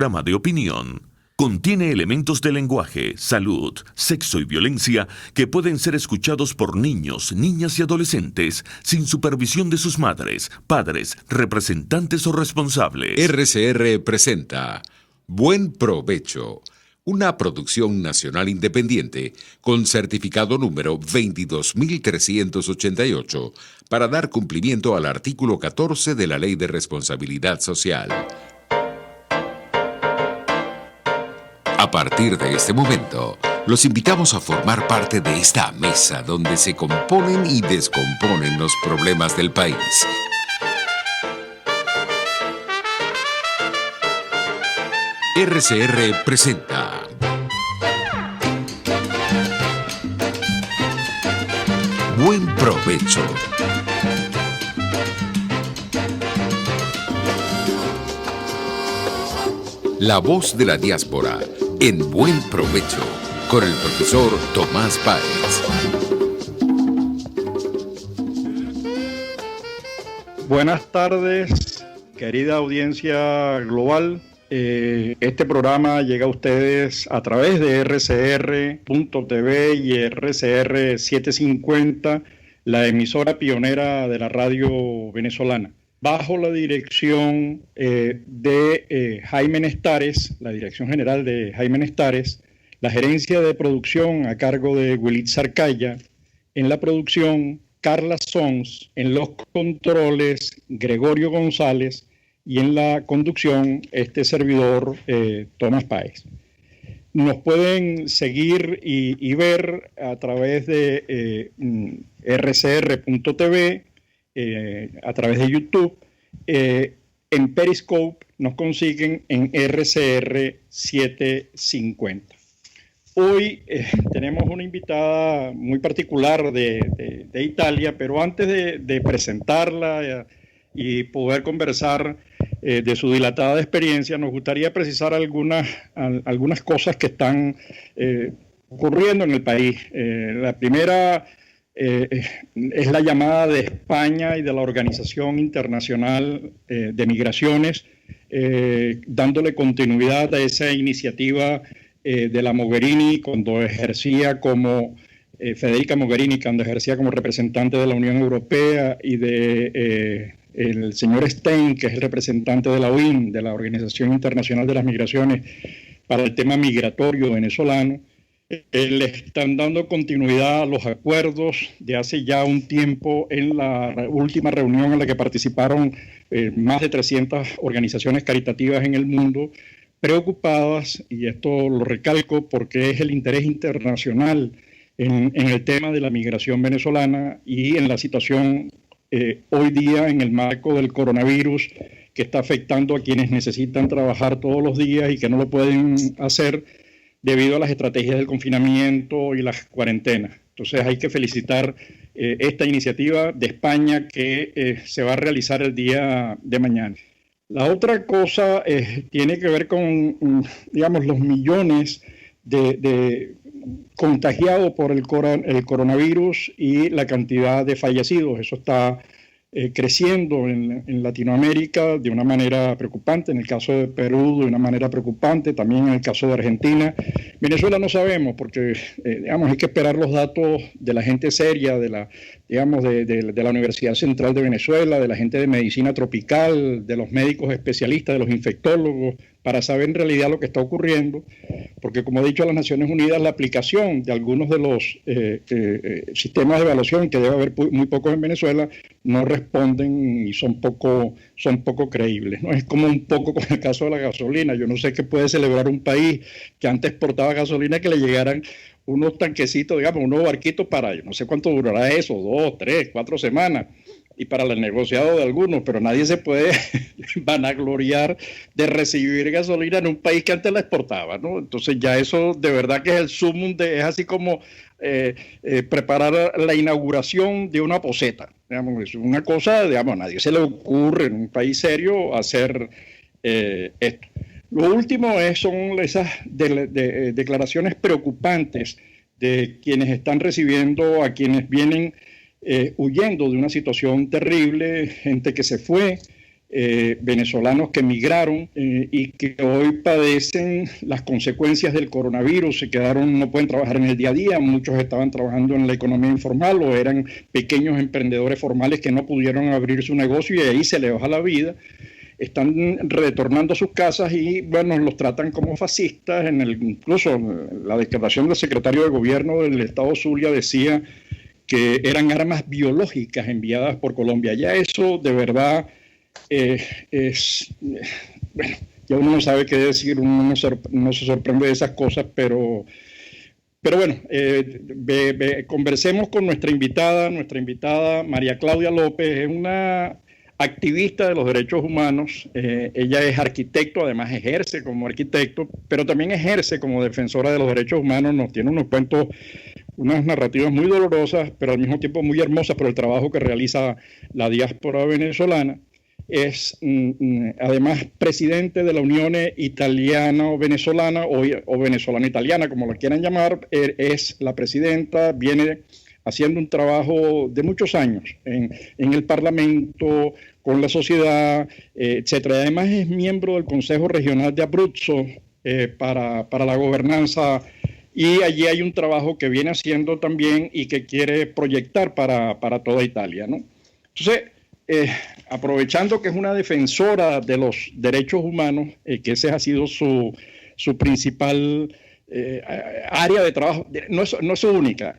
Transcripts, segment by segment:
Programa de opinión. Contiene elementos de lenguaje, salud, sexo y violencia que pueden ser escuchados por niños, niñas y adolescentes sin supervisión de sus madres, padres, representantes o responsables. RCR presenta Buen Provecho, una producción nacional independiente con certificado número 22388 para dar cumplimiento al artículo 14 de la Ley de Responsabilidad Social. A partir de este momento, los invitamos a formar parte de esta mesa donde se componen y descomponen los problemas del país. RCR presenta Buen Provecho. La voz de la diáspora en Buen Provecho con el profesor Tomás Páez. Buenas tardes, querida audiencia global. Este programa llega a ustedes a través de RCR.tv y RCR 750, la emisora pionera de la radio venezolana, bajo la dirección de Jaime Nestares, la dirección general de Jaime Nestares, la gerencia de producción a cargo de Willy Zarcaya, en la producción Carla Sons, en los controles Gregorio González y en la conducción este servidor Tomás Páez. Nos pueden seguir y ver a través de rcr.tv, a través de YouTube, en Periscope nos consiguen en RCR 750. Hoy tenemos una invitada muy particular de Italia, pero antes de presentarla y poder conversar de su dilatada experiencia, nos gustaría precisar algunas cosas que están ocurriendo en el país. La primera es la llamada de España y de la Organización Internacional de Migraciones, dándole continuidad a esa iniciativa de la Mogherini cuando ejercía como Federica Mogherini, cuando ejercía como representante de la Unión Europea, y de el señor Stein, que es el representante de la OIM, de la Organización Internacional de las Migraciones, para el tema migratorio venezolano. Le están dando continuidad a los acuerdos de hace ya un tiempo en la última reunión en la que participaron más de 300 organizaciones caritativas en el mundo, preocupadas, y esto lo recalco porque es el interés internacional en el tema de la migración venezolana y en la situación hoy día en el marco del coronavirus que está afectando a quienes necesitan trabajar todos los días y que no lo pueden hacer debido a las estrategias del confinamiento y las cuarentenas. Entonces hay que felicitar esta iniciativa de España que se va a realizar el día de mañana. La otra cosa tiene que ver con, digamos, los millones de contagiados por el coronavirus y la cantidad de fallecidos. Eso está creciendo en Latinoamérica de una manera preocupante, en el caso de Perú de una manera preocupante, también en el caso de Argentina. Venezuela no sabemos porque, digamos, hay que esperar los datos de la gente seria, de la Universidad Central de Venezuela, de la gente de medicina tropical, de los médicos especialistas, de los infectólogos, para saber en realidad lo que está ocurriendo, porque como he dicho a las Naciones Unidas, la aplicación de algunos de los sistemas de evaluación, que debe haber muy pocos en Venezuela, no responden y son poco creíbles, ¿no? Es como un poco con el caso de la gasolina. Yo no sé qué puede celebrar un país que antes exportaba gasolina, que le llegaran unos tanquecitos, digamos, unos barquitos para, yo no sé cuánto durará eso, 2, 3, 4 semanas, y para el negociado de algunos, pero nadie se puede vanagloriar de recibir gasolina en un país que antes la exportaba, ¿no? Entonces ya eso de verdad que es el sumum es así como preparar la inauguración de una poseta, digamos, es una cosa, digamos, a nadie se le ocurre en un país serio hacer esto. Lo último son esas declaraciones preocupantes de quienes están recibiendo a quienes vienen huyendo de una situación terrible, gente que se fue, venezolanos que emigraron y que hoy padecen las consecuencias del coronavirus, se quedaron, no pueden trabajar en el día a día, muchos estaban trabajando en la economía informal o eran pequeños emprendedores formales que no pudieron abrir su negocio y ahí se les baja la vida. Están retornando a sus casas y, bueno, los tratan como fascistas. Incluso la declaración del secretario de gobierno del estado Zulia decía que eran armas biológicas enviadas por Colombia. Ya eso, de verdad, bueno, ya uno no sabe qué decir, uno no se sorprende de esas cosas, pero bueno, conversemos con nuestra invitada María Claudia López, es una activista de los derechos humanos. Ella es arquitecto, además ejerce como arquitecto, pero también ejerce como defensora de los derechos humanos. Nos tiene unos cuentos, unas narrativas muy dolorosas, pero al mismo tiempo muy hermosas por el trabajo que realiza la diáspora venezolana. Es además presidente de la Unión Italiano-Venezolana o Venezolano-Italiana, como la quieran llamar. Es la presidenta, viene haciendo un trabajo de muchos años en el Parlamento, con la sociedad, etcétera. Además es miembro del Consejo Regional de Abruzzo para la gobernanza, y allí hay un trabajo que viene haciendo también y que quiere proyectar para toda Italia, ¿no? Entonces, aprovechando que es una defensora de los derechos humanos, que ese ha sido su principal área de trabajo, no es su única,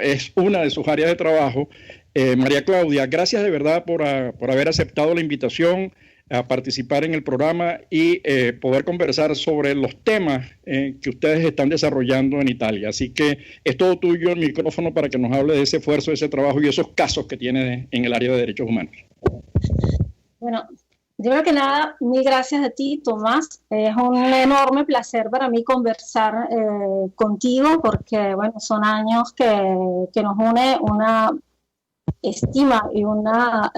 es una de sus áreas de trabajo. María Claudia, gracias de verdad por haber aceptado la invitación a participar en el programa y poder conversar sobre los temas que ustedes están desarrollando en Italia. Así que es todo tuyo el micrófono para que nos hable de ese esfuerzo, de ese trabajo y esos casos que tiene en el área de derechos humanos. Bueno, primero que nada, mil gracias a ti, Tomás. Es un enorme placer para mí conversar contigo porque, bueno, son años que nos une una estima y una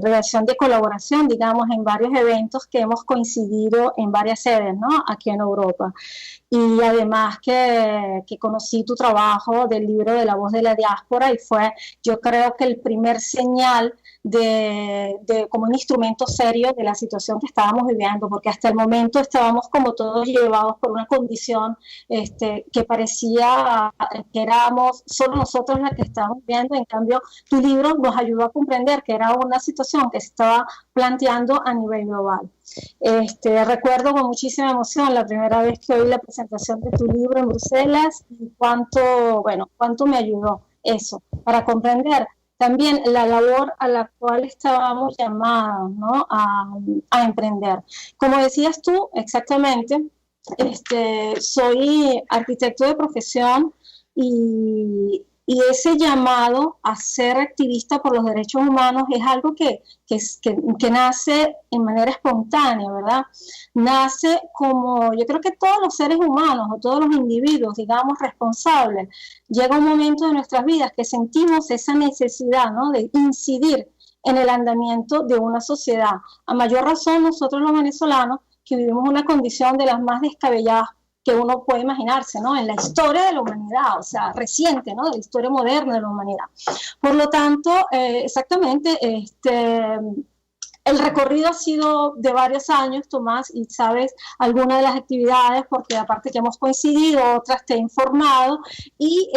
relación de colaboración, digamos, en varios eventos que hemos coincidido en varias sedes, ¿no?, aquí en Europa. Y además que conocí tu trabajo del libro de La Voz de la Diáspora y fue, yo creo que el primer señal como un instrumento serio de la situación que estábamos viviendo, porque hasta el momento estábamos como todos llevados por una condición que parecía que éramos solo nosotros las que estábamos viviendo. En cambio, tu libro nos ayudó a comprender que era una situación que se estaba planteando a nivel global. Recuerdo con muchísima emoción la primera vez que oí la presentación de tu libro en Bruselas y cuánto me ayudó eso para comprender también la labor a la cual estábamos llamados, ¿no?, a emprender. Como decías tú, exactamente, soy arquitecto de profesión y ese llamado a ser activista por los derechos humanos es algo que nace en manera espontánea, ¿verdad? Nace como, yo creo que todos los seres humanos o todos los individuos, digamos, responsables, llega un momento de nuestras vidas que sentimos esa necesidad, ¿no?, de incidir en el andamiento de una sociedad. A mayor razón nosotros los venezolanos, que vivimos una condición de las más descabelladas que uno puede imaginarse, ¿no?, en la historia de la humanidad, o sea, reciente, ¿no?, de la historia moderna de la humanidad. Por lo tanto, exactamente, el recorrido ha sido de varios años, Tomás, y sabes algunas de las actividades, porque aparte que hemos coincidido, otras te he informado, y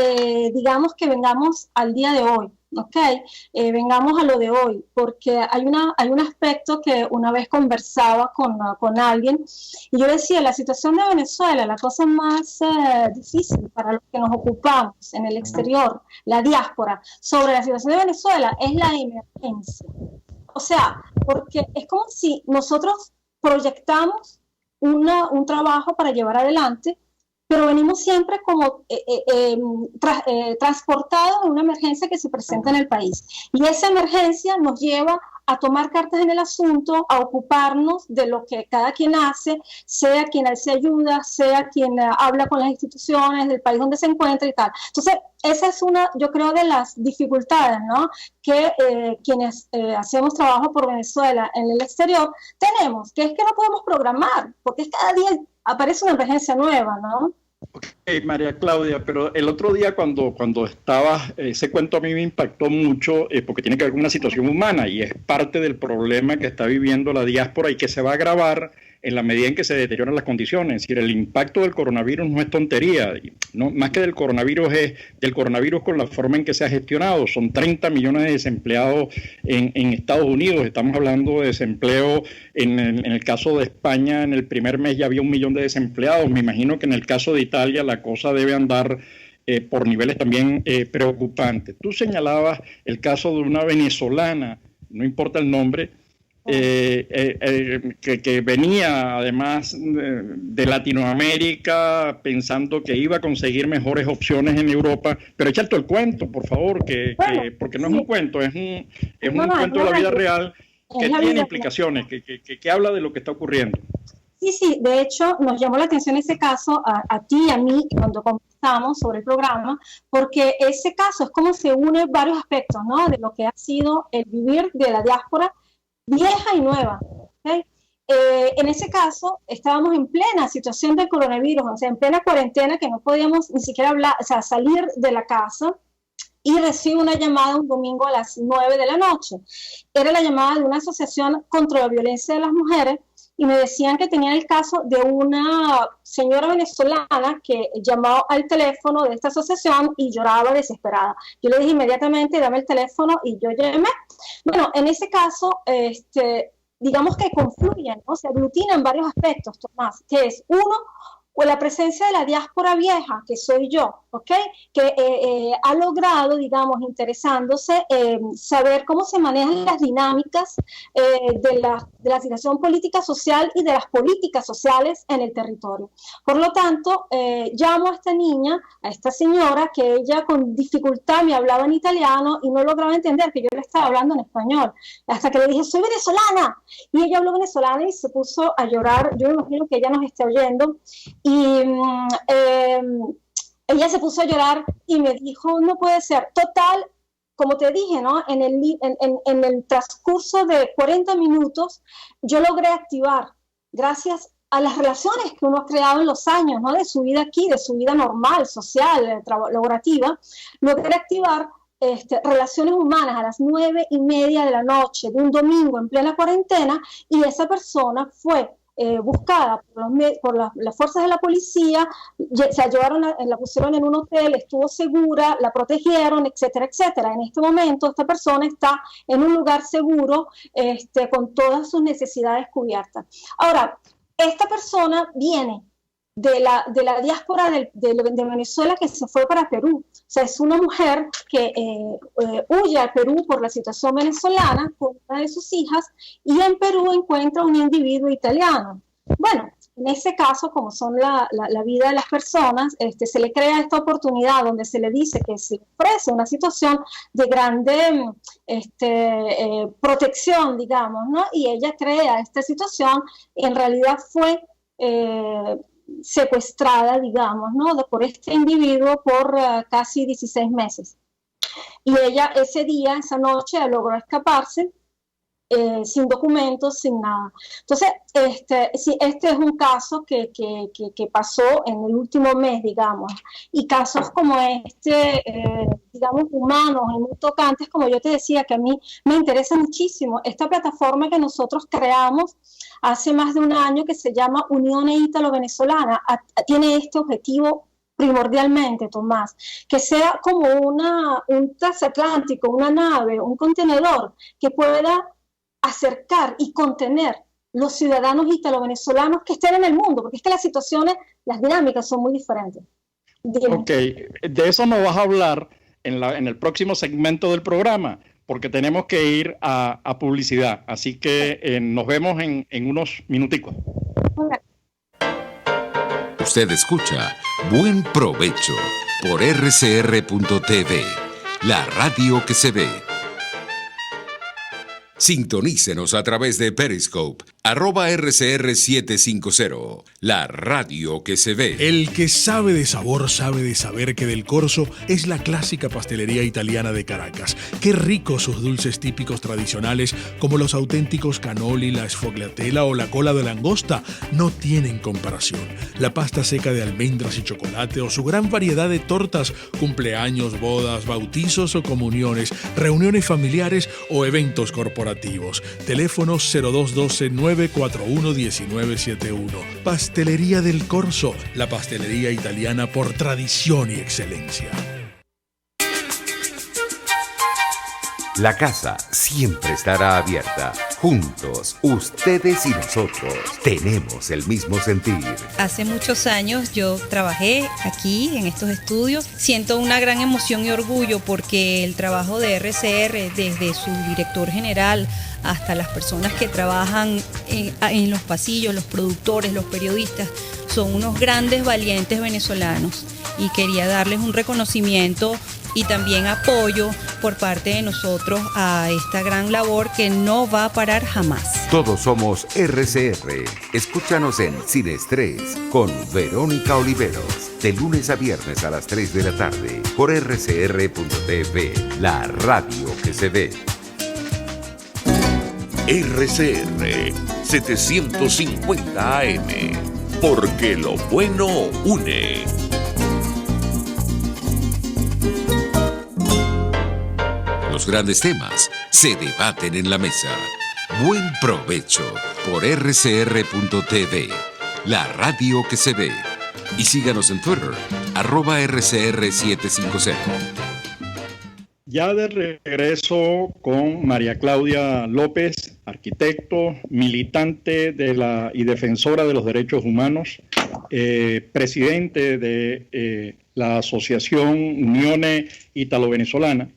digamos que vengamos al día de hoy. ¿Ok? Vengamos a lo de hoy, porque hay un aspecto que una vez conversaba con alguien y yo decía, la situación de Venezuela, la cosa más difícil para los que nos ocupamos en el exterior, la diáspora, sobre la situación de Venezuela es la emergencia. O sea, porque es como si nosotros proyectamos un trabajo para llevar adelante, pero venimos siempre como transportados en una emergencia que se presenta en el país. Y esa emergencia nos lleva a tomar cartas en el asunto, a ocuparnos de lo que cada quien hace, sea quien hace ayuda, sea quien habla con las instituciones del país donde se encuentra y tal. Entonces, esa es una, yo creo, de las dificultades, ¿no?, que quienes hacemos trabajo por Venezuela en el exterior tenemos, que es que no podemos programar, porque cada día aparece una emergencia nueva, ¿no? María Claudia, pero el otro día cuando estaba, ese cuento a mí me impactó mucho porque tiene que ver con una situación humana y es parte del problema que está viviendo la diáspora y que se va a agravar en la medida en que se deterioran las condiciones. Es decir, el impacto del coronavirus no es tontería, no, más que del coronavirus es del coronavirus con la forma en que se ha gestionado. Son 30 millones de desempleados en Estados Unidos, estamos hablando de desempleo, en el caso de España en el primer mes ya había 1 millón de desempleados, me imagino que en el caso de Italia la cosa debe andar por niveles también preocupantes. Tú señalabas el caso de una venezolana, no importa el nombre, que venía además de Latinoamérica pensando que iba a conseguir mejores opciones en Europa, pero échate el cuento, por favor, porque no es un cuento, es un cuento de la vida real que tiene implicaciones, que habla de lo que está ocurriendo. Sí, de hecho nos llamó la atención ese caso a ti y a mí cuando conversamos sobre el programa, porque ese caso es como se une varios aspectos, ¿no? De lo que ha sido el vivir de la diáspora vieja y nueva, ¿okay? En ese caso estábamos en plena situación del coronavirus, o sea, en plena cuarentena que no podíamos ni siquiera hablar, o sea, salir de la casa, y recibo una llamada un domingo a las 9 de la noche. Era la llamada de una asociación contra la violencia de las mujeres y me decían que tenían el caso de una señora venezolana que llamó al teléfono de esta asociación y lloraba desesperada. Yo le dije inmediatamente, dame el teléfono, y yo llamé. Bueno, en ese caso, digamos que confluyen, ¿no? Se aglutinan varios aspectos, Tomás, que es uno, o la presencia de la diáspora vieja, que soy yo, ¿ok? Que ha logrado, digamos, interesándose, saber cómo se manejan las dinámicas de la situación política social y de las políticas sociales en el territorio. Por lo tanto, llamo a esta niña, a esta señora, que ella con dificultad me hablaba en italiano y no lograba entender que yo le estaba hablando en español, hasta que le dije, soy venezolana, y ella habló venezolana y se puso a llorar. Yo me imagino que ella nos está oyendo. Y ella se puso a llorar y me dijo, no puede ser. Total, como te dije, ¿no? En el transcurso de 40 minutos, yo logré activar, gracias a las relaciones que uno ha creado en los años, ¿no? De su vida aquí, de su vida normal, social, laborativa, logré activar relaciones humanas a las 9:30 de la noche de un domingo en plena cuarentena, y esa persona fue buscada por las fuerzas de la policía, se la pusieron en un hotel, estuvo segura, la protegieron, etcétera, etcétera. En este momento esta persona está en un lugar seguro, con todas sus necesidades cubiertas. Ahora, esta persona viene de la diáspora de Venezuela, que se fue para Perú. O sea, es una mujer que huye a Perú por la situación venezolana con una de sus hijas, y en Perú encuentra un individuo italiano. Bueno, en ese caso, como son la vida de las personas, se le crea esta oportunidad donde se le dice que se ofrece una situación de grande protección, digamos, ¿no? Y ella crea esta situación, en realidad fue secuestrada, digamos, ¿no? Por este individuo por casi 16 meses. Y ella ese día, esa noche, logró escaparse sin documentos, sin nada. Entonces, este es un caso que pasó en el último mes, digamos, y casos como digamos, humanos y muy tocantes, como yo te decía, que a mí me interesa muchísimo. Esta plataforma que nosotros creamos hace más de un año, que se llama Unión Ítalo-Venezolana, tiene este objetivo primordialmente, Tomás, que sea como un transatlántico, una nave, un contenedor que pueda acercar y contener los ciudadanos ítalo-venezolanos que estén en el mundo, porque es que las situaciones, las dinámicas son muy diferentes. Dime. Ok, de eso nos vas a hablar en el próximo segmento del programa, porque tenemos que ir a publicidad, así que nos vemos en unos minuticos. Usted escucha Buen Provecho por rcr.tv, la radio que se ve. Sintonícenos a través de Periscope, @RCR750, la radio que se ve. El que sabe de sabor sabe de saber que Del Corso es la clásica pastelería italiana de Caracas. Qué ricos sus dulces típicos tradicionales, como los auténticos cannoli, la sfogliatella o la cola de langosta, no tienen comparación. La pasta seca de almendras y chocolate o su gran variedad de tortas, cumpleaños, bodas, bautizos o comuniones, reuniones familiares o eventos corporativos. Teléfono 0212-941-1971. Pastelería Del Corso, la pastelería italiana por tradición y excelencia. La casa siempre estará abierta. Juntos, ustedes y nosotros, tenemos el mismo sentir. Hace muchos años yo trabajé aquí en estos estudios. Siento una gran emoción y orgullo porque el trabajo de RCR, desde su director general hasta las personas que trabajan en los pasillos, los productores, los periodistas, son unos grandes valientes venezolanos, y quería darles un reconocimiento y también apoyo por parte de nosotros a esta gran labor que no va a parar jamás. Todos somos RCR. Escúchanos en Sin Estrés con Verónica Oliveros, de lunes a viernes a las 3 de la tarde por rcr.tv, la radio que se ve. RCR 750 AM, porque lo bueno une. Los grandes temas se debaten en la mesa. Buen provecho por rcr.tv, la radio que se ve. Y síganos en Twitter, @RCR750. Ya de regreso con María Claudia López, arquitecto, militante y defensora de los derechos humanos, presidente de la Asociación Unione Italo-Venezolana.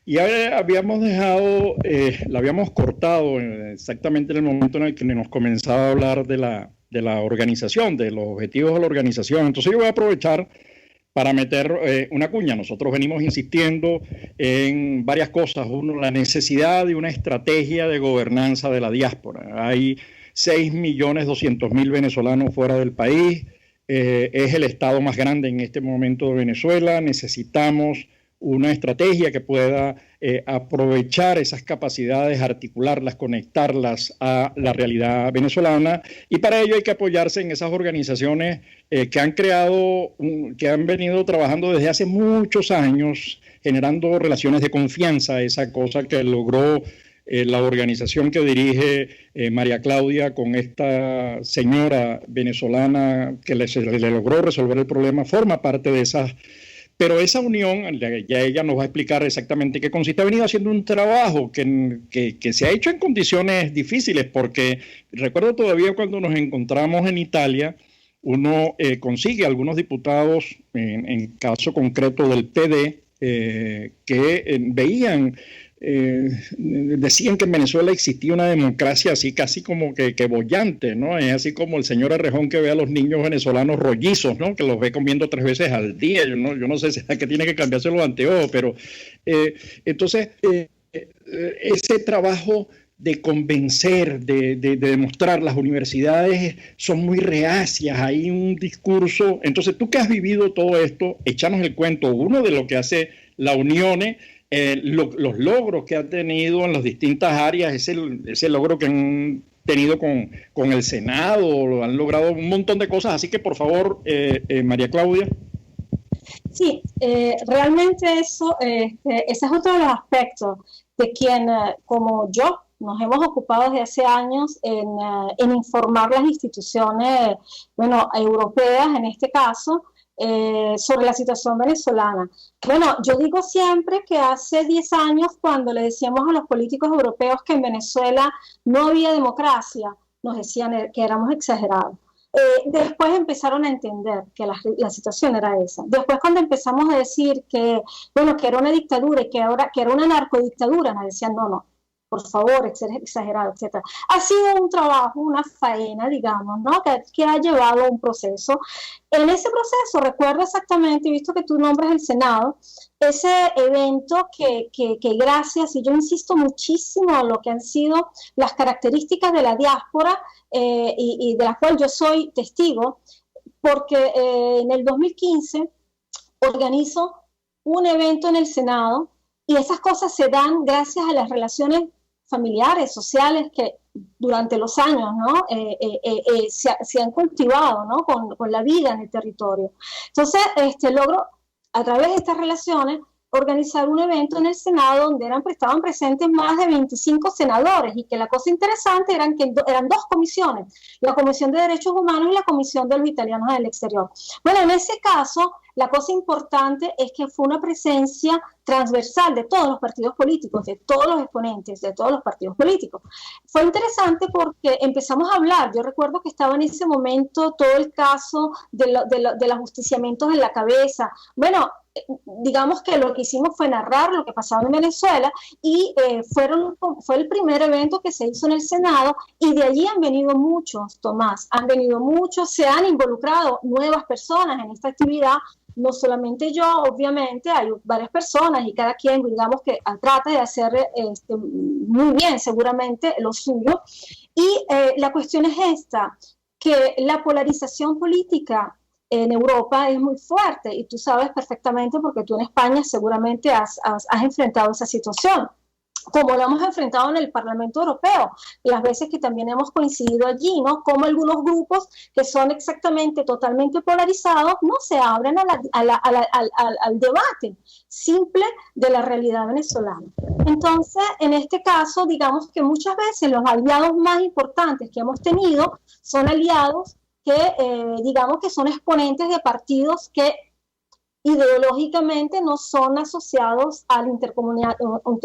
Y habíamos dejado, la habíamos cortado exactamente en el momento en el que nos comenzaba a hablar de la organización, de los objetivos de la organización. Entonces yo voy a aprovechar para meter una cuña. Nosotros venimos insistiendo en varias cosas. Uno, la necesidad de una estrategia de gobernanza de la diáspora. Hay 6.200.000 venezolanos fuera del país. Es el estado más grande en este momento de Venezuela. Necesitamos una estrategia que pueda aprovechar esas capacidades, articularlas, conectarlas a la realidad venezolana, y para ello hay que apoyarse en esas organizaciones que han creado, que han venido trabajando desde hace muchos años, generando relaciones de confianza, esa cosa que logró la organización que dirige María Claudia con esta señora venezolana que le logró resolver el problema, forma parte de esas. Pero esa unión, ya ella nos va a explicar exactamente qué consiste. Ha venido haciendo un trabajo que se ha hecho en condiciones difíciles, porque recuerdo todavía cuando nos encontramos en Italia, uno consigue algunos diputados, en caso concreto del PD, que veían, decían que en Venezuela existía una democracia así casi como que boyante, ¿no? Es así como el señor Errejón que ve a los niños venezolanos rollizos, ¿no? Que los ve comiendo 3 veces al día. Yo no sé si es que tiene que cambiarse los anteojos, pero entonces ese trabajo de convencer, de demostrar, las universidades son muy reacias, hay un discurso. Entonces, tú que has vivido todo esto, échanos el cuento, uno de lo que hace la Unione, los logros que ha tenido en las distintas áreas, ese logro que han tenido con el Senado, han logrado un montón de cosas, así que por favor, María Claudia. Sí, realmente ese es otro de los aspectos de quien, como yo, nos hemos ocupado desde hace años en informar las instituciones, europeas en este caso, sobre la situación venezolana. Bueno, yo digo siempre que hace 10 años, cuando le decíamos a los políticos europeos que en Venezuela no había democracia, nos decían que éramos exagerados. Después empezaron a entender que la situación era esa. Después, cuando empezamos a decir que era una dictadura y que era una narcodictadura, nos decían no, por favor, es exagerado, etc. Ha sido un trabajo, una faena, digamos, ¿no? Que ha llevado un proceso. En ese proceso, recuerdo exactamente, visto que tú nombras el Senado, ese evento que gracias, y yo insisto muchísimo en lo que han sido las características de la diáspora y de la cual yo soy testigo, porque en el 2015 organizo un evento en el Senado y esas cosas se dan gracias a las relaciones familiares, sociales que durante los años, ¿no? se han cultivado, ¿no? con la vida en el territorio. Entonces, logro a través de estas relaciones organizar un evento en el Senado donde estaban presentes más de 25 senadores y que la cosa interesante eran que eran dos comisiones, la Comisión de Derechos Humanos y la Comisión de los Italianos en el Exterior. Bueno, en ese caso, la cosa importante es que fue una presencia transversal de todos los partidos políticos, de todos los exponentes, de todos los partidos políticos. Fue interesante porque empezamos a hablar, yo recuerdo que estaba en ese momento todo el caso de los ajusticiamientos en la cabeza. Bueno, digamos que lo que hicimos fue narrar lo que pasaba en Venezuela y fue el primer evento que se hizo en el Senado y de allí han venido muchos, Tomás, se han involucrado nuevas personas en esta actividad, no solamente yo, obviamente, hay varias personas y cada quien, digamos que trata de hacer muy bien seguramente lo suyo y la cuestión es esta, que la polarización política en Europa es muy fuerte y tú sabes perfectamente porque tú en España seguramente has enfrentado esa situación, como lo hemos enfrentado en el Parlamento Europeo, las veces que también hemos coincidido allí, ¿no? Como algunos grupos que son exactamente totalmente polarizados no se abren al debate simple de la realidad venezolana. Entonces, en este caso, digamos que muchas veces los aliados más importantes que hemos tenido son aliados que digamos que son exponentes de partidos que ideológicamente no son asociados al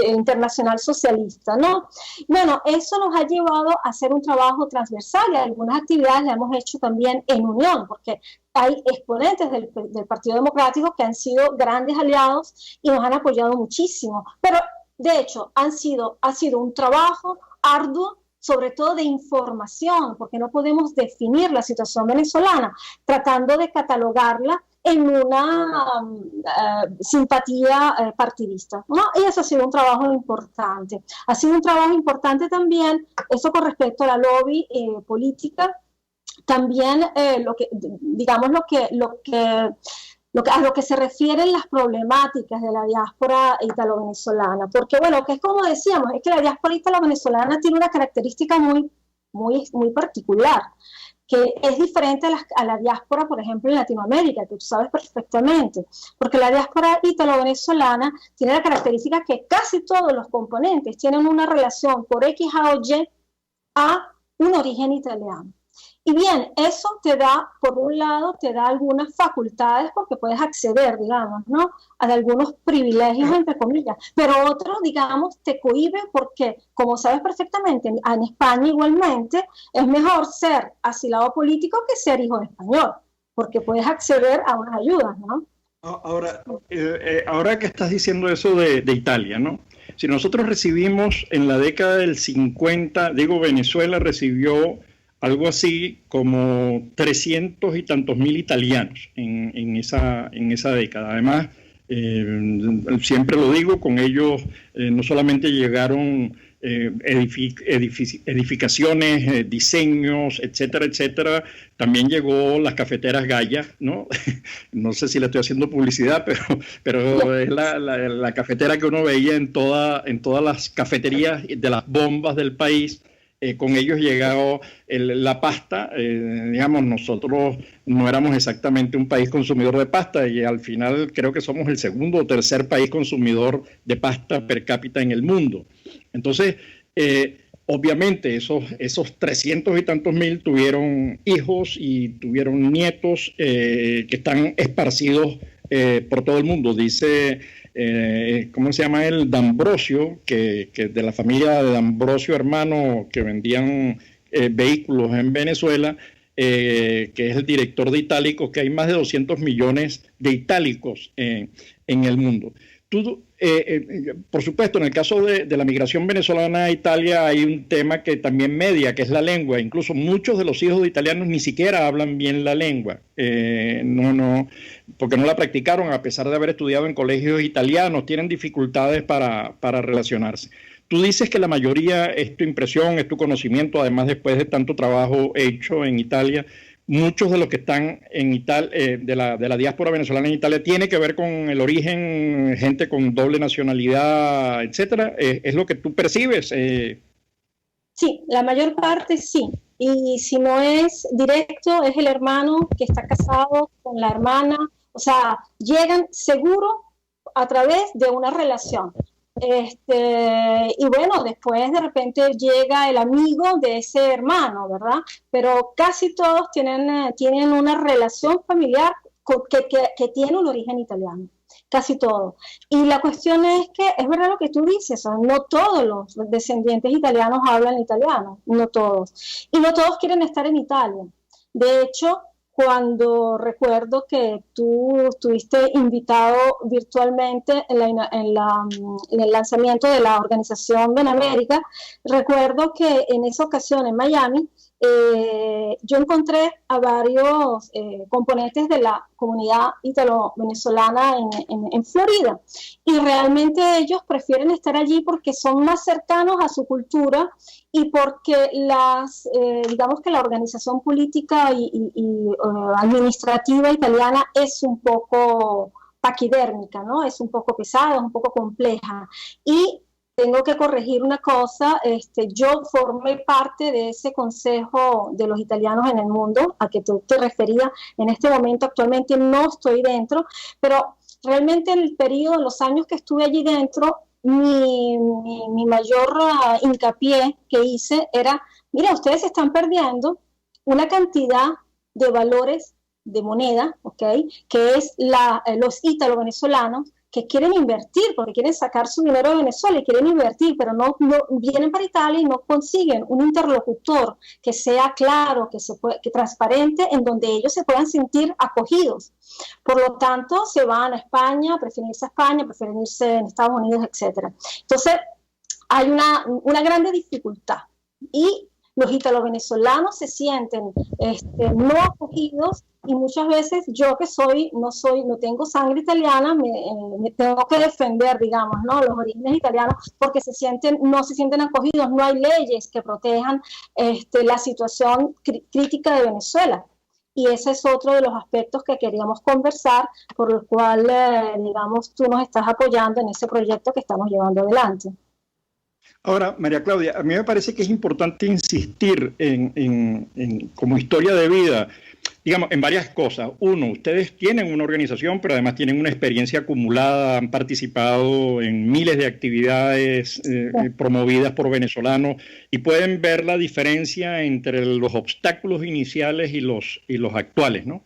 internacional socialista, ¿no? Bueno, eso nos ha llevado a hacer un trabajo transversal y algunas actividades las hemos hecho también en unión, porque hay exponentes del Partido Democrático que han sido grandes aliados y nos han apoyado muchísimo, pero de hecho ha sido un trabajo arduo, sobre todo de información, porque no podemos definir la situación venezolana tratando de catalogarla en una simpatía partidista, ¿no? Y eso ha sido un trabajo importante. Ha sido un trabajo importante también, eso con respecto a la lobby política, también a lo que se refieren las problemáticas de la diáspora italo-venezolana, porque bueno, que es como decíamos, es que la diáspora italo-venezolana tiene una característica muy, muy, muy particular, que es diferente a la diáspora, por ejemplo, en Latinoamérica, que tú sabes perfectamente, porque la diáspora italo-venezolana tiene la característica que casi todos los componentes tienen una relación por X, A o Y a un origen italiano. Y bien, eso te da, por un lado, te da algunas facultades porque puedes acceder, digamos, ¿no? A algunos privilegios, entre comillas, pero otros, digamos, te cohíbe porque, como sabes perfectamente, en España igualmente es mejor ser asilado político que ser hijo de español, porque puedes acceder a unas ayudas, ¿no? Ahora que estás diciendo eso de Italia, ¿no? Si nosotros recibimos en la década del 50, digo, Venezuela recibió algo así como 300 y tantos mil italianos en esa década. Además, siempre lo digo, con ellos no solamente llegaron edificaciones, diseños, etcétera, etcétera, también llegó las cafeteras Gaya, ¿no? No sé si le estoy haciendo publicidad, pero es la cafetera que uno veía en todas las cafeterías de las bombas del país. Con ellos llegó la pasta, digamos, nosotros no éramos exactamente un país consumidor de pasta y al final creo que somos el segundo o tercer país consumidor de pasta per cápita en el mundo. Entonces, obviamente esos 300 y tantos mil tuvieron hijos y tuvieron nietos que están esparcidos por todo el mundo. Dice... ¿cómo se llama él? D'Ambrosio, que de la familia de D'Ambrosio hermano, que vendían vehículos en Venezuela, que es el director de Itálicos, que hay más de 200 millones de itálicos en el mundo. Por supuesto, en el caso de la migración venezolana a Italia hay un tema que también media, que es la lengua. Incluso muchos de los hijos de italianos ni siquiera hablan bien la lengua, porque no la practicaron a pesar de haber estudiado en colegios italianos, tienen dificultades para relacionarse. Tú dices que la mayoría es tu impresión, es tu conocimiento, además después de tanto trabajo hecho en Italia. Muchos de los que están en Italia, de la diáspora venezolana en Italia, tiene que ver con el origen, gente con doble nacionalidad, etcétera. ¿Es lo que tú percibes? Sí, la mayor parte sí. Y si no es directo, es el hermano que está casado con la hermana. O sea, llegan seguro a través de una relación. Y bueno, después de repente llega el amigo de ese hermano, ¿verdad? Pero casi todos tienen una relación familiar que tiene un origen italiano, casi todos. Y la cuestión es que es verdad lo que tú dices, o sea, no todos los descendientes italianos hablan italiano, no todos. Y no todos quieren estar en Italia. De hecho, cuando recuerdo que tú estuviste invitado virtualmente en el lanzamiento de la organización Benamérica, recuerdo que en esa ocasión en Miami, yo encontré a varios componentes de la comunidad italo-venezolana en Florida, y realmente ellos prefieren estar allí porque son más cercanos a su cultura y porque digamos que la organización política y administrativa italiana es un poco paquidérmica, ¿no? Es un poco pesada, es un poco compleja. Y tengo que corregir una cosa, yo formé parte de ese consejo de los italianos en el mundo, a que tú te referías. En este momento actualmente no estoy dentro, pero realmente en el periodo, en los años que estuve allí dentro, mi mayor hincapié que hice era, mira, ustedes están perdiendo una cantidad de valores de moneda, ¿ok? Que es los ítalo-venezolanos, que quieren invertir, porque quieren sacar su dinero de Venezuela y quieren invertir, pero no vienen para Italia y no consiguen un interlocutor que sea claro, que transparente, en donde ellos se puedan sentir acogidos. Por lo tanto, se van a España, prefieren irse a España, prefieren irse en Estados Unidos, etc. Entonces, hay una grande dificultad. Y los italo-venezolanos se sienten no acogidos, y muchas veces yo que no tengo sangre italiana, me tengo que defender, digamos, ¿no? Los orígenes italianos, porque no se sienten acogidos, no hay leyes que protejan la situación crítica de Venezuela. Y ese es otro de los aspectos que queríamos conversar, por el cual, digamos, tú nos estás apoyando en ese proyecto que estamos llevando adelante. Ahora, María Claudia, a mí me parece que es importante insistir como historia de vida, digamos, en varias cosas. Uno, ustedes tienen una organización, pero además tienen una experiencia acumulada, han participado en miles de actividades promovidas por venezolanos, y pueden ver la diferencia entre los obstáculos iniciales y los actuales, ¿no?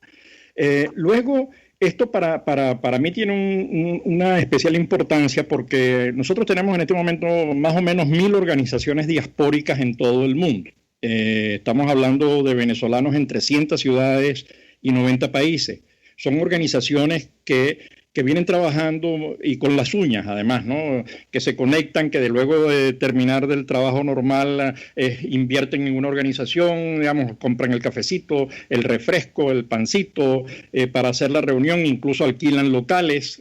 Luego, esto para mí tiene una especial importancia porque nosotros tenemos en este momento más o menos 1.000 organizaciones diaspóricas en todo el mundo. Estamos hablando de venezolanos en 300 ciudades y 90 países. Son organizaciones que vienen trabajando y con las uñas, además, ¿no? Que se conectan, que luego de terminar del trabajo normal invierten en una organización, digamos, compran el cafecito, el refresco, el pancito, para hacer la reunión, incluso alquilan locales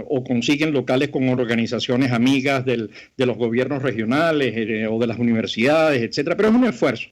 o consiguen locales con organizaciones amigas de los gobiernos regionales o de las universidades, etcétera, pero es un esfuerzo.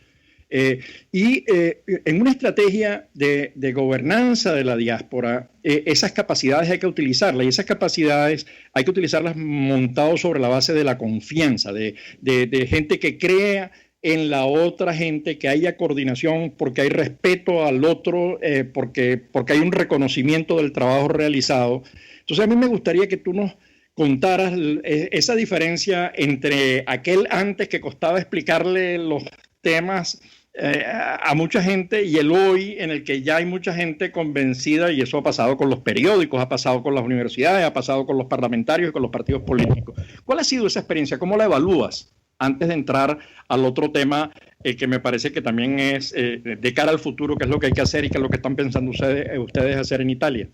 En una estrategia de gobernanza de la diáspora, esas capacidades hay que utilizarlas, y esas capacidades hay que utilizarlas montadas sobre la base de la confianza, de gente que crea en la otra gente, que haya coordinación, porque hay respeto al otro, porque hay un reconocimiento del trabajo realizado. Entonces a mí me gustaría que tú nos contaras esa diferencia entre aquel antes que costaba explicarle los temas a mucha gente y el hoy en el que ya hay mucha gente convencida, y eso ha pasado con los periódicos, ha pasado con las universidades, ha pasado con los parlamentarios y con los partidos políticos. ¿Cuál ha sido esa experiencia? ¿Cómo la evalúas? Antes de entrar al otro tema que me parece que también es de cara al futuro, qué es lo que hay que hacer y qué es lo que están pensando ustedes hacer en Italia.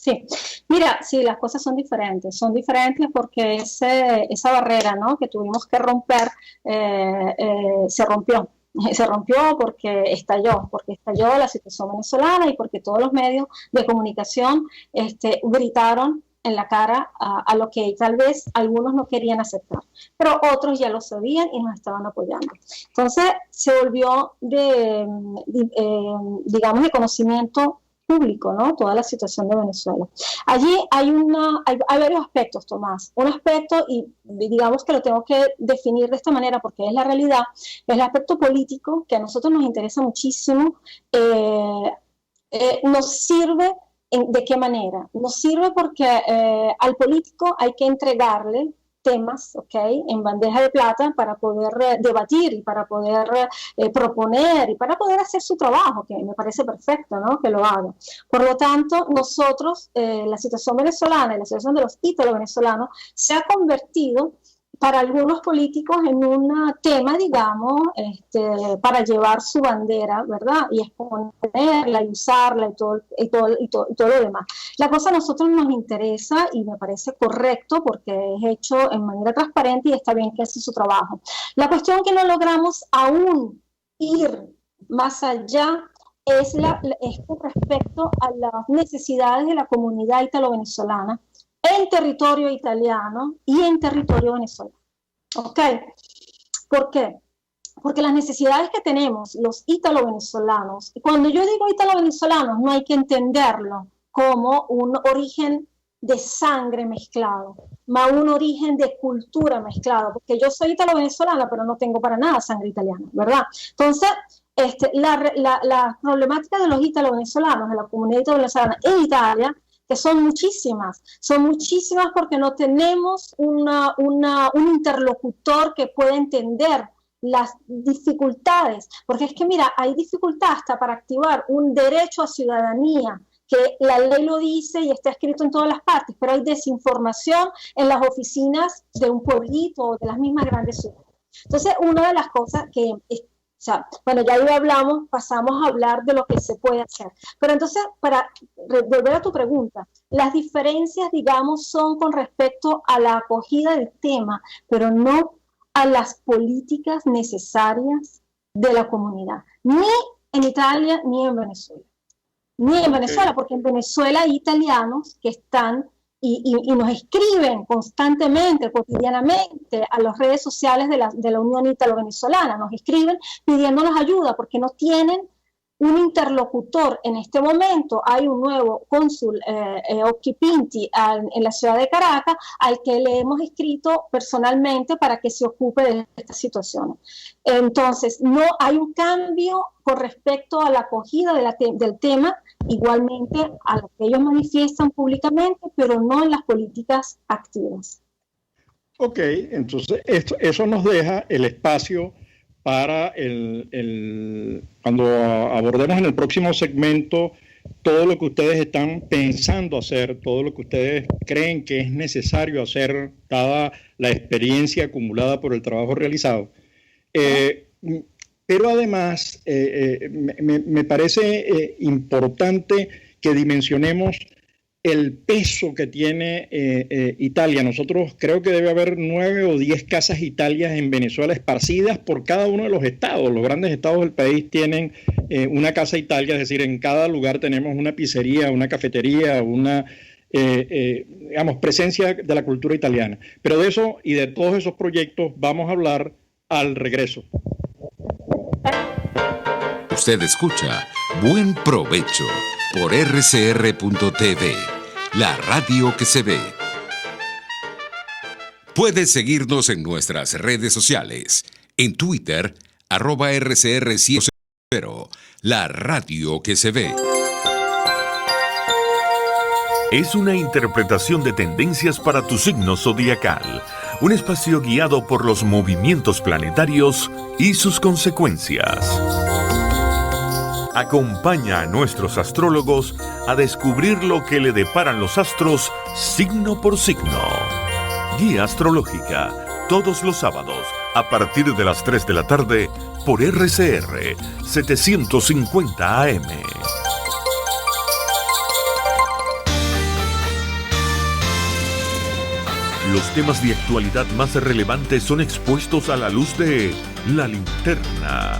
Sí, mira, sí, las cosas son diferentes porque esa barrera, ¿no?, que tuvimos que romper, se rompió. Se rompió porque estalló la situación venezolana y porque todos los medios de comunicación gritaron en la cara a lo que tal vez algunos no querían aceptar, pero otros ya lo sabían y nos estaban apoyando. Entonces se volvió digamos, de conocimiento público, ¿no?, toda la situación de Venezuela. Allí hay varios aspectos, Tomás. Un aspecto, y digamos que lo tengo que definir de esta manera porque es la realidad, es el aspecto político, que a nosotros nos interesa muchísimo. Nos sirve, ¿de qué manera? Nos sirve porque al político hay que entregarle temas, en bandeja de plata para poder debatir y para poder proponer y para poder hacer su trabajo, que me parece perfecto, ¿no?, que lo haga. Por lo tanto, nosotros, la situación venezolana y la situación de los ítalo-venezolanos se ha convertido para algunos políticos en un tema, digamos, para llevar su bandera, ¿verdad?, y exponerla y usarla y todo lo demás. La cosa a nosotros nos interesa y me parece correcto porque es hecho en manera transparente y está bien que hace su trabajo. La cuestión que no logramos aún ir más allá es con respecto a las necesidades de la comunidad italo-venezolana en territorio italiano y en territorio venezolano. ¿Ok? ¿Por qué? Porque las necesidades que tenemos los ítalo-venezolanos, y cuando yo digo ítalo-venezolanos no hay que entenderlo como un origen de sangre mezclado, más un origen de cultura mezclado, porque yo soy ítalo-venezolana pero no tengo para nada sangre italiana, ¿verdad? Entonces, la problemática de los ítalo-venezolanos, de la comunidad ítalo-venezolana en Italia, que son muchísimas porque no tenemos un interlocutor que pueda entender las dificultades, porque es que mira, hay dificultad hasta para activar un derecho a ciudadanía, que la ley lo dice y está escrito en todas las partes, pero hay desinformación en las oficinas de un pueblito o de las mismas grandes ciudades. Entonces, una de las cosas que bueno, ya ahí pasamos a hablar de lo que se puede hacer. Pero entonces, para volver a tu pregunta, las diferencias, digamos, son con respecto a la acogida del tema, pero no a las políticas necesarias de la comunidad, ni en Italia ni en Venezuela. Ni en Venezuela, porque en Venezuela hay italianos que están y nos escriben constantemente, cotidianamente, a las redes sociales de la Unión Ítalo-Venezolana, nos escriben pidiéndonos ayuda porque no tienen un interlocutor. En este momento hay un nuevo cónsul, Occhi Pinti, en la ciudad de Caracas, al que le hemos escrito personalmente para que se ocupe de estas situaciones. Entonces, no hay un cambio con respecto a la acogida del tema, igualmente a lo que ellos manifiestan públicamente, pero no en las políticas activas. Ok, entonces eso nos deja el espacio para cuando abordemos en el próximo segmento todo lo que ustedes están pensando hacer, todo lo que ustedes creen que es necesario hacer, dada la experiencia acumulada por el trabajo realizado. Pero además, me parece importante que dimensionemos el peso que tiene Italia. Nosotros creo que debe haber 9 o 10 casas Italias en Venezuela esparcidas por cada uno de los estados. Los grandes estados del país tienen una casa Italia, es decir, en cada lugar tenemos una pizzería, una cafetería, una presencia de la cultura italiana. Pero de eso y de todos esos proyectos vamos a hablar al regreso. Usted escucha Buen Provecho por rcr.tv, la radio que se ve. Puedes seguirnos en nuestras redes sociales. En Twitter, @RCR100, la radio que se ve. Es una interpretación de tendencias para tu signo zodiacal. Un espacio guiado por los movimientos planetarios y sus consecuencias. Acompaña a nuestros astrólogos a descubrir lo que le deparan los astros signo por signo. Guía astrológica, todos los sábados a partir de las 3 de la tarde por RCR 750 AM. Los temas de actualidad más relevantes son expuestos a la luz de La Linterna.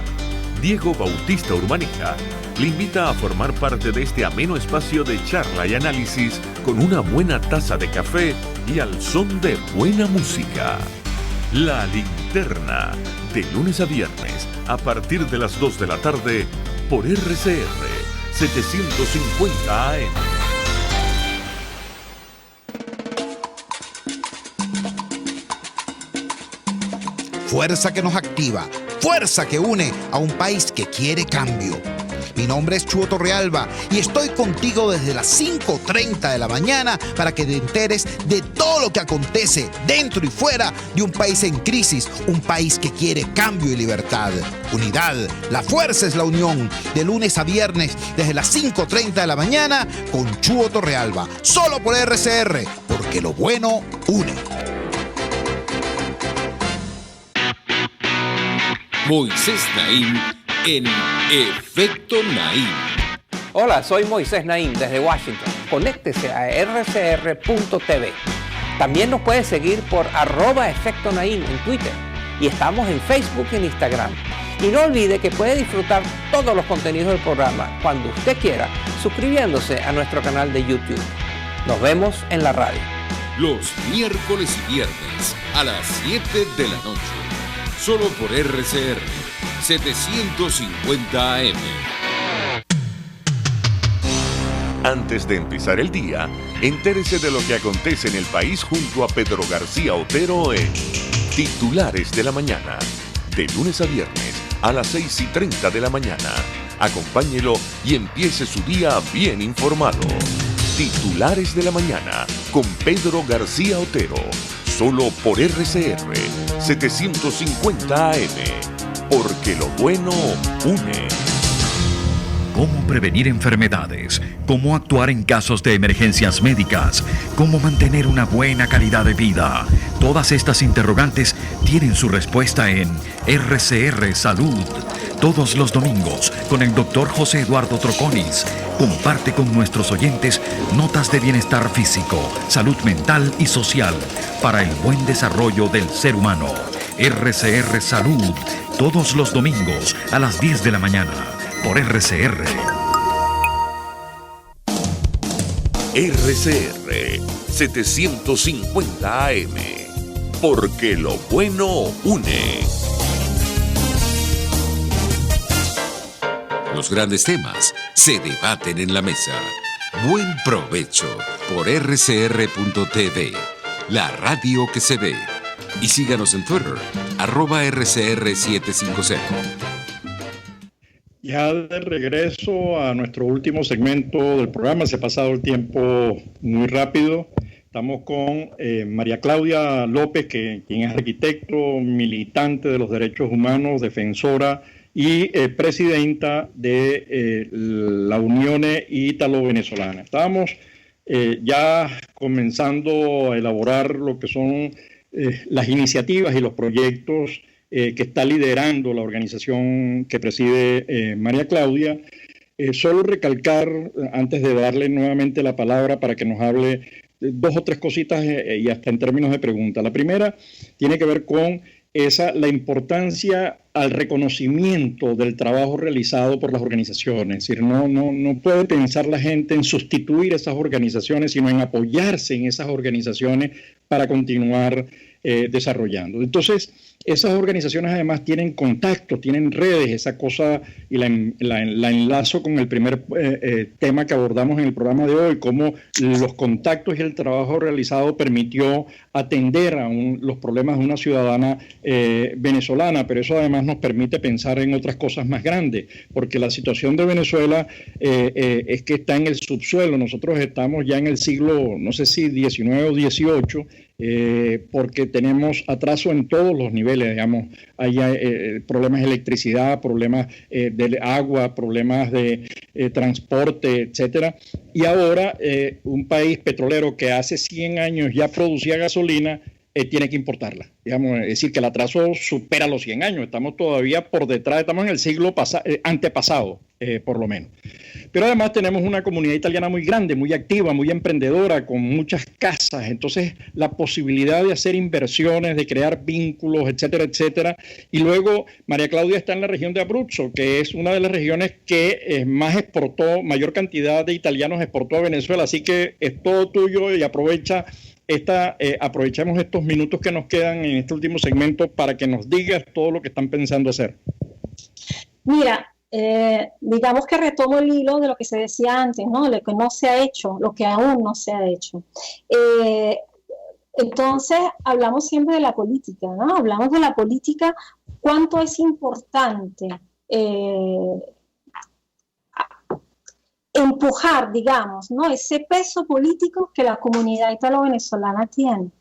Diego Bautista Urbaneja le invita a formar parte de este ameno espacio de charla y análisis con una buena taza de café y al son de buena música. La Linterna, de lunes a viernes, a partir de las 2 de la tarde, por RCR 750 AM. Fuerza que nos activa, fuerza que une a un país que quiere cambio. Mi nombre es Chuo Torrealba y estoy contigo desde las 5:30 de la mañana para que te enteres de todo lo que acontece dentro y fuera de un país en crisis, un país que quiere cambio y libertad. Unidad, la fuerza es la unión, de lunes a viernes desde las 5:30 de la mañana con Chuo Torrealba, solo por RCR, porque lo bueno une. Moisés Naim en Efecto Naim. Hola, soy Moisés Naim desde Washington. Conéctese a rcr.tv. También nos puede seguir por @Efecto Naim en Twitter. Y estamos en Facebook y en Instagram. Y no olvide que puede disfrutar todos los contenidos del programa cuando usted quiera, suscribiéndose a nuestro canal de YouTube. Nos vemos en la radio. Los miércoles y viernes a las 7 de la noche. Solo por RCR 750 AM. Antes de empezar el día, entérese de lo que acontece en el país junto a Pedro García Otero en Titulares de la Mañana. De lunes a viernes a las 6:30 de la mañana. Acompáñelo y empiece su día bien informado. Titulares de la Mañana con Pedro García Otero. Solo por RCR 750 AM. Porque lo bueno une. Cómo prevenir enfermedades, cómo actuar en casos de emergencias médicas, cómo mantener una buena calidad de vida. Todas estas interrogantes tienen su respuesta en RCR Salud. Todos los domingos, con el Dr. José Eduardo Troconis, comparte con nuestros oyentes notas de bienestar físico, salud mental y social para el buen desarrollo del ser humano. RCR Salud, todos los domingos a las 10 de la mañana, por RCR. RCR 750 AM. Porque lo bueno une. Los grandes temas se debaten en la mesa. Buen provecho por rcr.tv, la radio que se ve. Y síganos en Twitter, @RCR750. Ya de regreso a nuestro último segmento del programa, se ha pasado el tiempo muy rápido. Estamos con María Claudia López, quien es arquitecto, militante de los derechos humanos, defensora y presidenta de la Unión Ítalo-Venezolana. Estábamos ya comenzando a elaborar lo que son las iniciativas y los proyectos que está liderando la organización que preside María Claudia. Solo recalcar, antes de darle nuevamente la palabra para que nos hable dos o tres cositas y hasta en términos de pregunta. La primera tiene que ver con la importancia al reconocimiento del trabajo realizado por las organizaciones. Es decir, no puede pensar la gente en sustituir esas organizaciones, sino en apoyarse en esas organizaciones para continuar desarrollando. Entonces, esas organizaciones además tienen contactos, tienen redes, esa cosa, y la enlazo con el primer tema que abordamos en el programa de hoy, cómo los contactos y el trabajo realizado permitió atender a los problemas de una ciudadana venezolana, pero eso además nos permite pensar en otras cosas más grandes, porque la situación de Venezuela es que está en el subsuelo. Nosotros estamos ya en el siglo, no sé si 19 o 18, porque tenemos atraso en todos los niveles, digamos, hay problemas de electricidad, problemas de agua, problemas de transporte, etcétera. Y ahora un país petrolero que hace 100 años ya producía gasolina, tiene que importarla. Digamos, es decir, que el atraso supera los 100 años, estamos todavía por detrás, estamos en el siglo antepasado por lo menos. Pero además tenemos una comunidad italiana muy grande, muy activa, muy emprendedora, con muchas casas. Entonces, la posibilidad de hacer inversiones, de crear vínculos, etcétera, etcétera. Y luego, María Claudia está en la región de Abruzzo, que es una de las regiones que más exportó, mayor cantidad de italianos exportó a Venezuela. Así que es todo tuyo y aprovechemos estos minutos que nos quedan en este último segmento para que nos digas todo lo que están pensando hacer. Mira, digamos que retomo el hilo de lo que se decía antes, ¿no? Lo que no se ha hecho, lo que aún no se ha hecho. Entonces, hablamos siempre de la política, ¿no? Hablamos de la política, cuánto es importante empujar, digamos, ¿no? Ese peso político que la comunidad italo-venezolana tiene.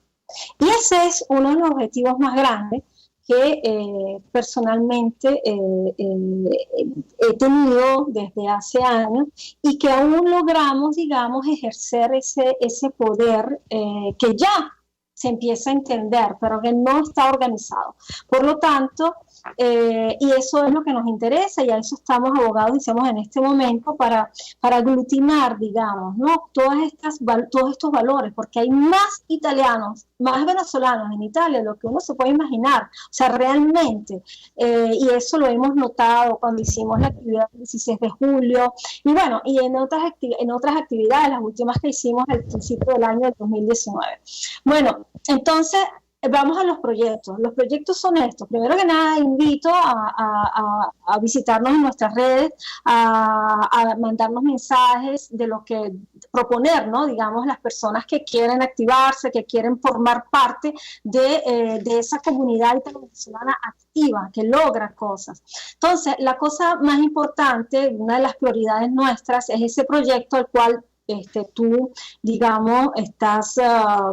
Y ese es uno de los objetivos más grandes que personalmente he tenido desde hace años y que aún logramos, digamos, ejercer ese poder que ya se empieza a entender, pero que no está organizado. Por lo tanto, y eso es lo que nos interesa y a eso estamos abogados, decimos, en este momento para aglutinar, digamos, ¿no? todos estos valores, porque hay más italianos, más venezolanos en Italia de lo que uno se puede imaginar, o sea, realmente, y eso lo hemos notado cuando hicimos la actividad del 16 de julio, y bueno, y en otras actividades, las últimas que hicimos al principio del año del 2019. Bueno, entonces, vamos a los proyectos. Los proyectos son estos. Primero que nada, invito a visitarnos en nuestras redes, a mandarnos mensajes de lo que proponer, ¿no? Digamos, las personas que quieren activarse, que quieren formar parte de esa comunidad venezolana activa, que logra cosas. Entonces, la cosa más importante, una de las prioridades nuestras, es ese proyecto al cual tú, digamos, estás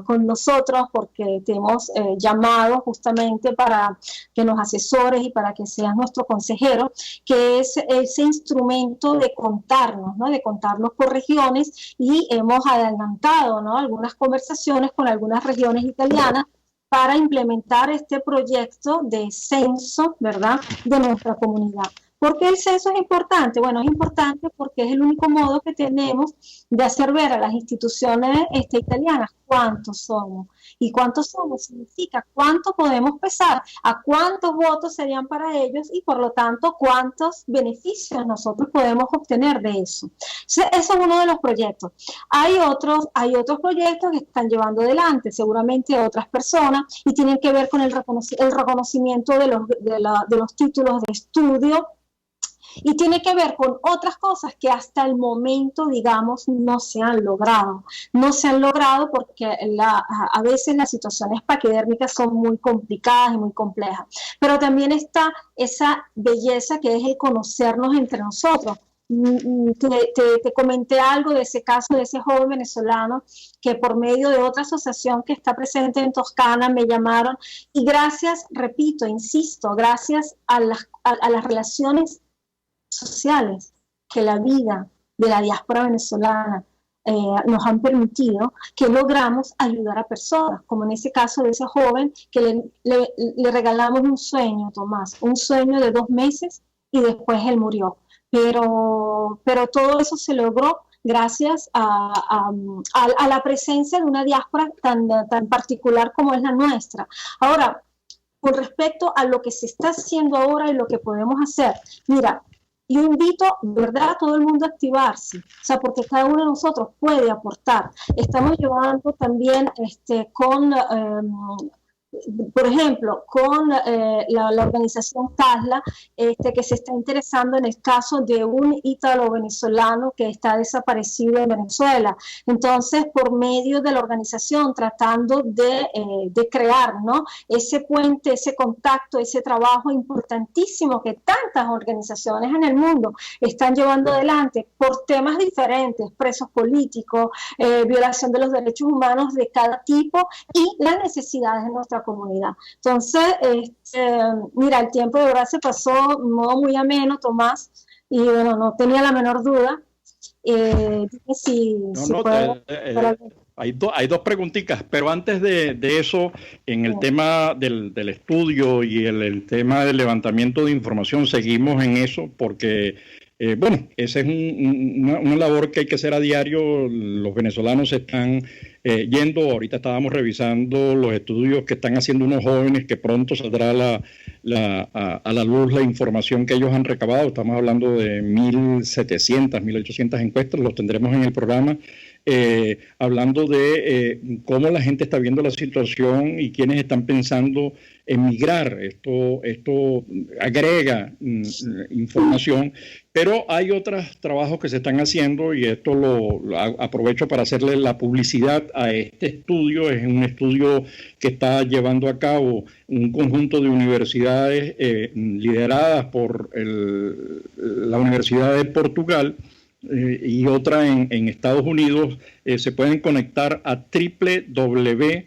con nosotros porque te hemos llamado justamente para que nos asesores y para que seas nuestro consejero, que es ese instrumento de contarnos, ¿no? De contarnos por regiones, y hemos adelantado, ¿no? Algunas conversaciones con algunas regiones italianas para implementar este proyecto de censo, ¿verdad?, de nuestra comunidad. ¿Por qué el censo es importante? Bueno, es importante porque es el único modo que tenemos de hacer ver a las instituciones italianas cuántos somos. Y cuántos somos significa cuánto podemos pesar, a cuántos votos serían para ellos y por lo tanto cuántos beneficios nosotros podemos obtener de eso. Eso es uno de los proyectos. Hay otros proyectos que están llevando adelante seguramente otras personas y tienen que ver con el reconocimiento de los títulos de estudio, y tiene que ver con otras cosas que hasta el momento, digamos, no se han logrado. No se han logrado porque a veces las situaciones paquidérmicas son muy complicadas y muy complejas. Pero también está esa belleza que es el conocernos entre nosotros. Te comenté algo de ese caso, de ese joven venezolano que por medio de otra asociación que está presente en Toscana me llamaron, y gracias, repito, insisto, gracias a las relaciones sociales que la vida de la diáspora venezolana nos han permitido, que logramos ayudar a personas, como en ese caso de ese joven que le regalamos un sueño, Tomás, un sueño de 2 meses y después él murió. Pero todo eso se logró gracias a la presencia de una diáspora tan particular como es la nuestra. Ahora, con respecto a lo que se está haciendo ahora y lo que podemos hacer, mira, yo invito, ¿verdad?, a todo el mundo a activarse, o sea, porque cada uno de nosotros puede aportar. Estamos llevando también por ejemplo, con la organización TASLA, que se está interesando en el caso de un ítalo-venezolano que está desaparecido en Venezuela. Entonces, por medio de la organización, tratando de crear, ¿no?, ese puente, ese contacto, ese trabajo importantísimo que tantas organizaciones en el mundo están llevando adelante por temas diferentes, presos políticos, violación de los derechos humanos de cada tipo y las necesidades de nuestra comunidad. Entonces, mira, el tiempo de verdad se pasó de un modo muy ameno, Tomás, y bueno, no tenía la menor duda. Hay dos preguntitas, pero antes de eso, en el tema del estudio y el tema del levantamiento de información, seguimos en eso porque Bueno, esa es una labor que hay que hacer a diario. Los venezolanos están yendo, ahorita estábamos revisando los estudios que están haciendo unos jóvenes, que pronto saldrá a la luz la información que ellos han recabado. Estamos hablando de 1.700, 1.800 encuestas, los tendremos en el programa. Hablando de cómo la gente está viendo la situación y quiénes están pensando en migrar. Esto agrega información, pero hay otros trabajos que se están haciendo y esto lo aprovecho para hacerle la publicidad a este estudio. Es un estudio que está llevando a cabo un conjunto de universidades lideradas por la Universidad de Portugal, y otra en Estados Unidos. Se pueden conectar a www.aparto,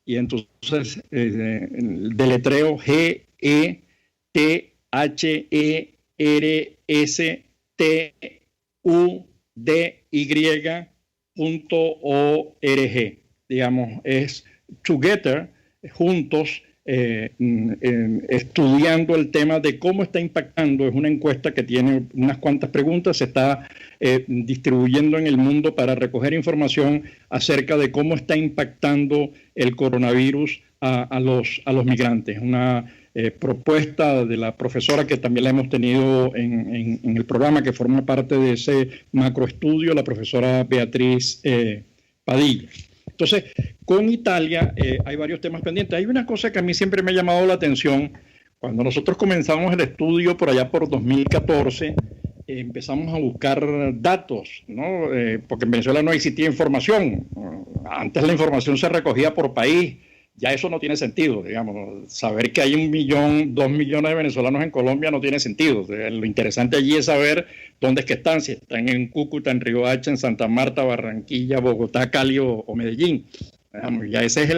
y entonces deletreo GETHERSTUDY.org. Digamos, es together, juntos, estudiando el tema de cómo está impactando. Es una encuesta que tiene unas cuantas preguntas, se está distribuyendo en el mundo para recoger información acerca de cómo está impactando el coronavirus a los migrantes. Una propuesta de la profesora que también la hemos tenido en el programa, que forma parte de ese macroestudio, la profesora Beatriz Padilla. Entonces, con Italia hay varios temas pendientes. Hay una cosa que a mí siempre me ha llamado la atención. Cuando nosotros comenzamos el estudio por allá por 2014, empezamos a buscar datos, ¿no? Porque en Venezuela no existía información. Antes la información se recogía por país. Ya eso no tiene sentido, digamos. Saber que hay 1 millón, 2 millones de venezolanos en Colombia no tiene sentido. Lo interesante allí es saber dónde es que están, si están en Cúcuta, en Riohacha, en Santa Marta, Barranquilla, Bogotá, Cali o Medellín. Ya ese es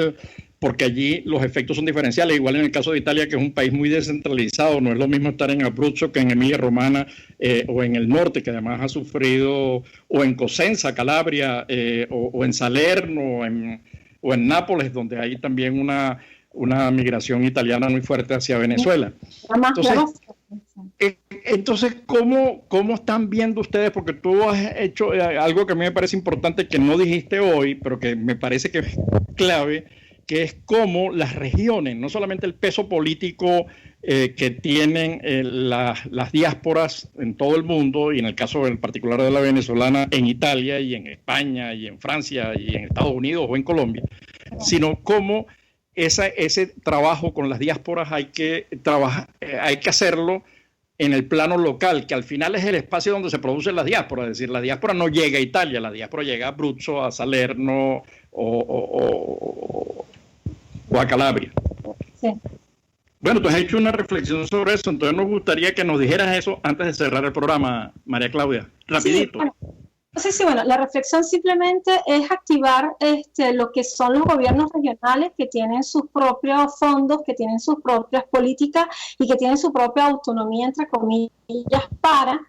porque allí los efectos son diferenciales. Igual en el caso de Italia, que es un país muy descentralizado, no es lo mismo estar en Abruzzo que en Emilia-Romagna o en el norte, que además ha sufrido, o en Cosenza, Calabria, o en Salerno, o en Nápoles, donde hay también una migración italiana muy fuerte hacia Venezuela. Entonces, ¿cómo están viendo ustedes? Porque tú has hecho algo que a mí me parece importante, que no dijiste hoy, pero que me parece que es clave, que es cómo las regiones, no solamente el peso político que tienen las diásporas en todo el mundo, y en el caso en particular de la venezolana en Italia y en España y en Francia y en Estados Unidos o en Colombia, sino cómo ese trabajo con las diásporas hay que hacerlo en el plano local, que al final es el espacio donde se producen las diásporas. Es decir, la diáspora no llega a Italia, la diáspora llega a Abruzzo, a Salerno o a Calabria. Sí. Bueno, tú has hecho una reflexión sobre eso, entonces nos gustaría que nos dijeras eso antes de cerrar el programa, María Claudia. Rapidito. Sí, bueno, la reflexión simplemente es activar lo que son los gobiernos regionales, que tienen sus propios fondos, que tienen sus propias políticas y que tienen su propia autonomía, entre comillas, para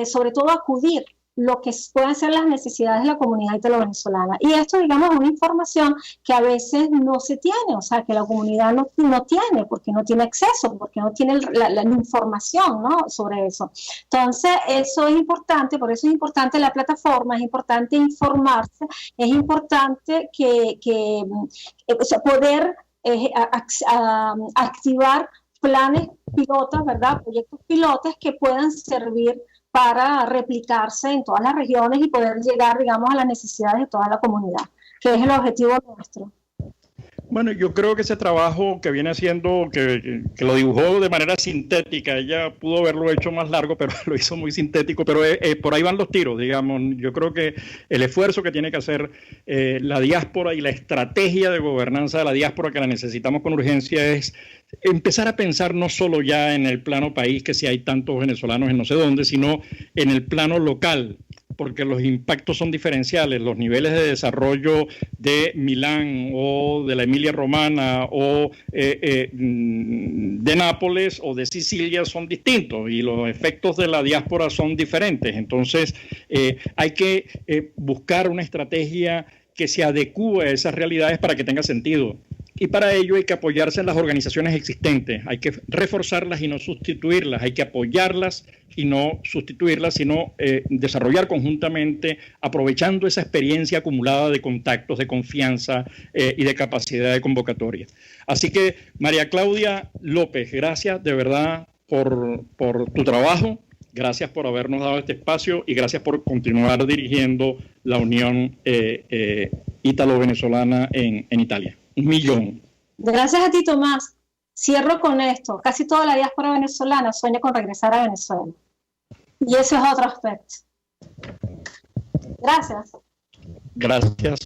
sobre todo acudir lo que pueden ser las necesidades de la comunidad italo-venezolana. Y esto, digamos, es una información que a veces no se tiene, o sea, que la comunidad no tiene, porque no tiene acceso, porque no tiene la información, ¿no?, sobre eso. Entonces, eso es importante, por eso es importante la plataforma, es importante informarse, es importante o sea, poder activar planes pilotos, ¿verdad?, proyectos pilotos que puedan servir para replicarse en todas las regiones y poder llegar, digamos, a las necesidades de toda la comunidad, que es el objetivo nuestro. Bueno, yo creo que ese trabajo que viene haciendo, que lo dibujó de manera sintética, ella pudo haberlo hecho más largo, pero lo hizo muy sintético, pero por ahí van los tiros, digamos. Yo creo que el esfuerzo que tiene que hacer la diáspora y la estrategia de gobernanza de la diáspora, que la necesitamos con urgencia, es empezar a pensar no solo ya en el plano país, que si hay tantos venezolanos en no sé dónde, sino en el plano local, porque los impactos son diferenciales. Los niveles de desarrollo de Milán o de la Emilia-Romagna o de Nápoles o de Sicilia son distintos y los efectos de la diáspora son diferentes. Entonces, hay que buscar una estrategia que se adecúe a esas realidades para que tenga sentido. Y para ello hay que apoyarse en las organizaciones existentes, hay que reforzarlas y no sustituirlas, hay que apoyarlas y no sustituirlas, sino desarrollar conjuntamente, aprovechando esa experiencia acumulada de contactos, de confianza y de capacidad de convocatoria. Así que, María Claudia López, gracias de verdad por tu trabajo, gracias por habernos dado este espacio y gracias por continuar dirigiendo la Unión Ítalo-Venezolana en Italia. 1.000.000. Gracias a ti, Tomás. Cierro con esto. Casi toda la diáspora venezolana sueña con regresar a Venezuela. Y ese es otro aspecto. Gracias. Gracias.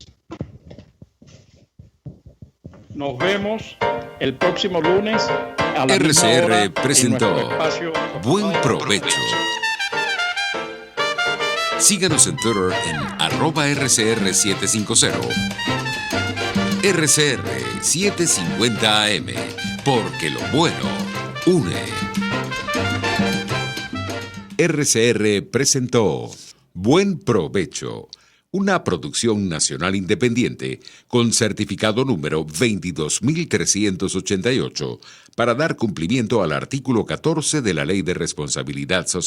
Nos vemos el próximo lunes a la misma hora. RCR presentó Buen Provecho. Síganos en Twitter en @RCR750. RCR 750 AM, porque lo bueno une. RCR presentó Buen Provecho, una producción nacional independiente con certificado número 22.388 para dar cumplimiento al artículo 14 de la Ley de Responsabilidad Social.